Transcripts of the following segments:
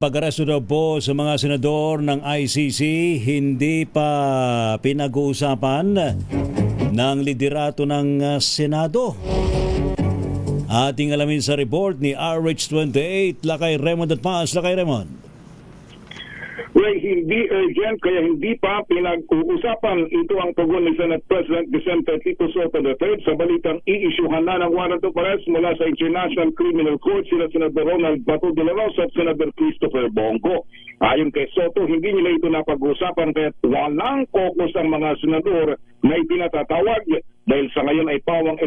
Pag-aresto daw po sa mga senador ng ICC, hindi pa pinag-uusapan ng liderato ng Senado. Ating alamin sa report ni RH28, Lakay Raymond at Paz. Lakay Raymond. Well, hindi urgent kaya hindi pa pinag-uusapan. Ito ang tugon ni Senate President Vicente Tito Soto III sa balitang i-isyuhan na ng warrant of arrest mula sa International Criminal Court sila Senador Ronald Bato de la Rosa at Senador Christopher Bongo. Ayon kay Soto, hindi nila ito napag-uusapan kaya walang focus ang mga senador na ipinatatawag dahil sa ngayon ay pawang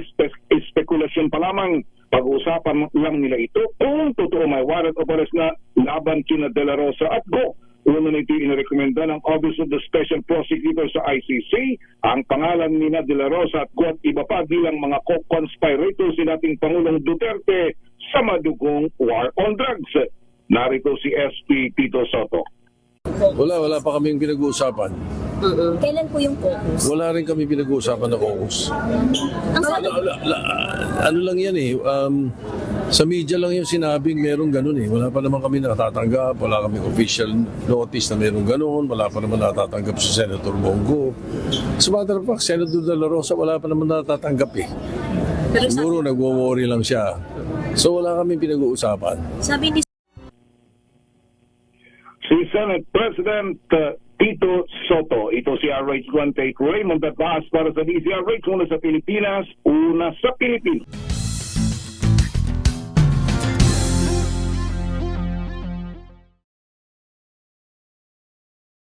espekulasyon pa lamang. Pag-uusapan lang nila ito kung totoo may warrant of arrest na laban kina de la Rosa at Go. Una na ito inirekomenda ng Office of the Special Prosecutor sa ICC ang pangalan ni De La Rosa at Go at iba pa bilang mga co-conspirators si dating Pangulong Duterte sa madugong war on drugs. Narito si SP Tito Soto. Wala pa kaming pinag-uusapan. Kailan po yung caucus? Wala rin kami pinag-uusapan na caucus. Ano lang yan eh. Sa media lang yung sinabing merong ganun eh. Wala pa naman kami natatanggap. Wala kami official notice na merong ganun. Wala pa naman natatanggap si Senator Bongo. As a matter of fact, Senator De La Rosa wala pa naman natatanggap eh. Siguro nagwo-worry lang siya. So wala kami pinag-uusapan. Sabi ni Si Senate President Tito Soto. Ito si RH28 Raymond at Paz para sa DZRH. Una sa Pilipinas, una sa Pilipinas.